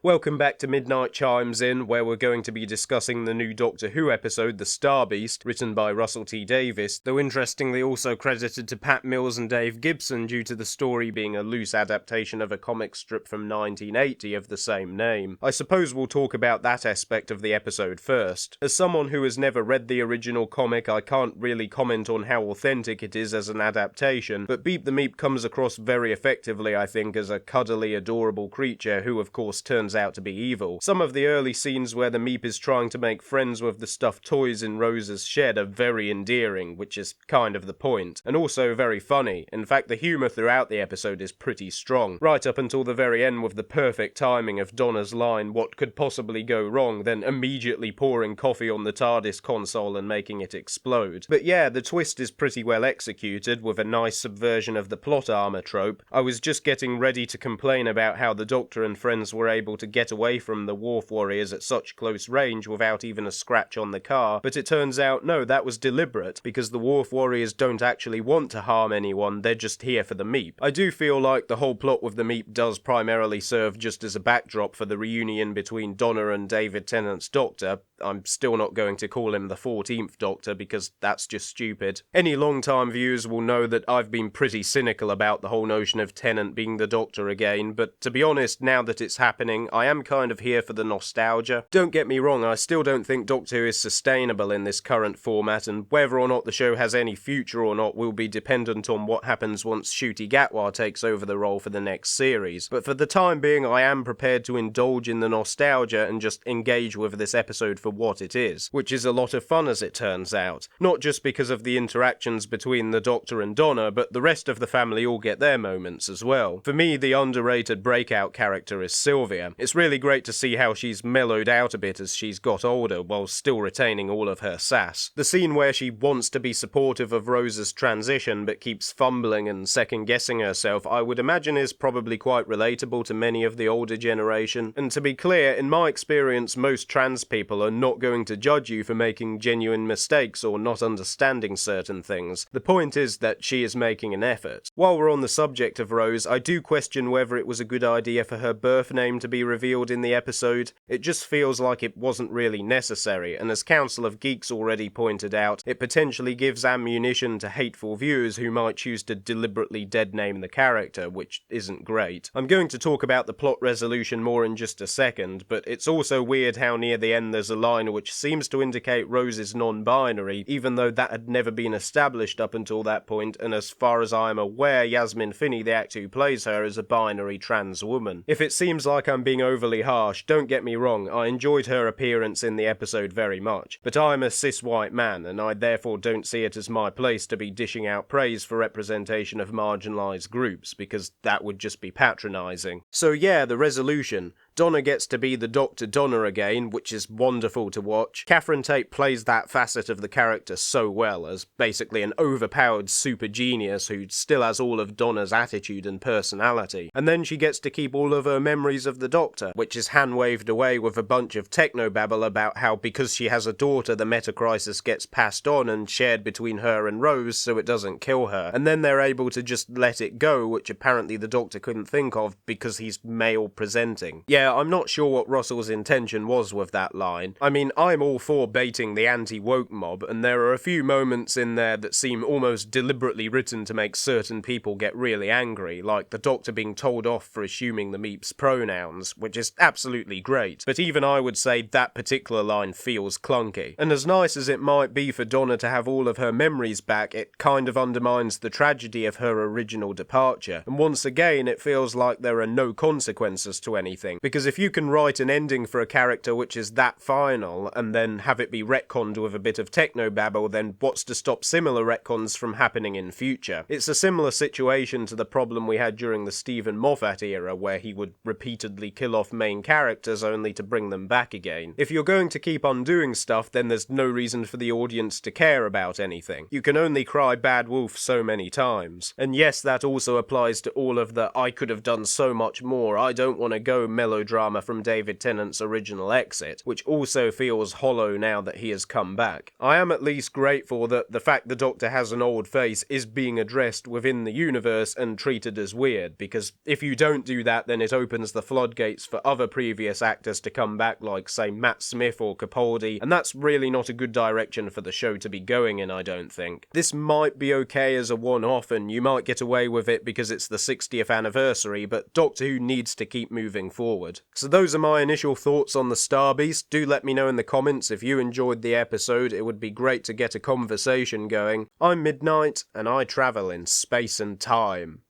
Welcome back to Midnight Chimes In, where we're going to be discussing the new Doctor Who episode, The Star Beast, written by Russell T Davies, though interestingly also credited to Pat Mills and Dave Gibson due to the story being a loose adaptation of a comic strip from 1980 of the same name. I suppose we'll talk about that aspect of the episode first. As someone who has never read the original comic, I can't really comment on how authentic it is as an adaptation, but Beep the Meep comes across very effectively, I think, as a cuddly, adorable creature who, of course, turns out to be evil. Some of the early scenes where the Meep is trying to make friends with the stuffed toys in Rose's shed are very endearing, which is kind of the point, and also very funny. In fact, the humour throughout the episode is pretty strong, right up until the very end with the perfect timing of Donna's line, "What could possibly go wrong?" then immediately pouring coffee on the TARDIS console and making it explode. But yeah, the twist is pretty well executed, with a nice subversion of the plot armour trope. I was just getting ready to complain about how the Doctor and friends were able to get away from the wharf warriors at such close range without even a scratch on the car, but it turns out no, that was deliberate, because the wharf warriors don't actually want to harm anyone, they're just here for the Meep. I do feel like the whole plot with the Meep does primarily serve just as a backdrop for the reunion between Donna and David Tennant's Doctor. I'm still not going to call him the 14th Doctor because that's just stupid. Any long-time viewers will know that I've been pretty cynical about the whole notion of Tennant being the Doctor again, but to be honest, now that it's happening, I am kind of here for the nostalgia. Don't get me wrong, I still don't think Doctor Who is sustainable in this current format, and whether or not the show has any future or not will be dependent on what happens once Ncuti Gatwa takes over the role for the next series. But for the time being, I am prepared to indulge in the nostalgia and just engage with this episode for what it is, which is a lot of fun as it turns out. Not just because of the interactions between the Doctor and Donna, but the rest of the family all get their moments as well. For me, the underrated breakout character is Sylvia. It's really great to see how she's mellowed out a bit as she's got older, while still retaining all of her sass. The scene where she wants to be supportive of Rose's transition but keeps fumbling and second-guessing herself, I would imagine is probably quite relatable to many of the older generation. And to be clear, in my experience, most trans people are not going to judge you for making genuine mistakes or not understanding certain things. The point is that she is making an effort. While we're on the subject of Rose, I do question whether it was a good idea for her birth name to be revealed in the episode. It just feels like it wasn't really necessary, and as Council of Geeks already pointed out, it potentially gives ammunition to hateful viewers who might choose to deliberately dead-name the character, which isn't great. I'm going to talk about the plot resolution more in just a second, but it's also weird how near the end there's a line which seems to indicate Rose is non-binary, even though that had never been established up until that point, and as far as I am aware, Yasmin Finney, the actor who plays her, is a binary trans woman. If it seems like I'm being overly harsh, don't get me wrong, I enjoyed her appearance in the episode very much, but I'm a cis white man, and I therefore don't see it as my place to be dishing out praise for representation of marginalised groups, because that would just be patronising. So yeah, the resolution. Donna gets to be the Dr. Donna again, which is wonderful to watch. Catherine Tate plays that facet of the character so well, as basically an overpowered super genius who still has all of Donna's attitude and personality. And then she gets to keep all of her memories of the Doctor, which is hand-waved away with a bunch of technobabble about how because she has a daughter the meta-crisis gets passed on and shared between her and Rose so it doesn't kill her. And then they're able to just let it go, which apparently the Doctor couldn't think of because he's male presenting. Yeah, I'm not sure what Russell's intention was with that line. I mean, I'm all for baiting the anti-woke mob, and there are a few moments in there that seem almost deliberately written to make certain people get really angry, like the Doctor being told off for assuming the Meep's pronouns, which is absolutely great, but even I would say that particular line feels clunky. And as nice as it might be for Donna to have all of her memories back, it kind of undermines the tragedy of her original departure, and once again it feels like there are no consequences to anything, because if you can write an ending for a character which is that final, and then have it be retconned with a bit of technobabble, then what's to stop similar retcons from happening in future? It's a similar situation to the problem we had during the Stephen Moffat era, where he would repeatedly kill off main characters only to bring them back again. If you're going to keep undoing stuff, then there's no reason for the audience to care about anything. You can only cry bad wolf so many times. And yes, that also applies to all of the "I could have done so much more, I don't want to go melodramatic melodrama from David Tennant's original exit, which also feels hollow now that he has come back. I am at least grateful that the fact the Doctor has an old face is being addressed within the universe and treated as weird, because if you don't do that, then it opens the floodgates for other previous actors to come back, like, say, Matt Smith or Capaldi, and that's really not a good direction for the show to be going in, I don't think. This might be okay as a one-off, and you might get away with it because it's the 60th anniversary, but Doctor Who needs to keep moving forward. So those are my initial thoughts on the Star Beast. Do let me know in the comments if you enjoyed the episode. It would be great to get a conversation going. I'm Midnight, and I travel in space and time.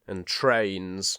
And trains.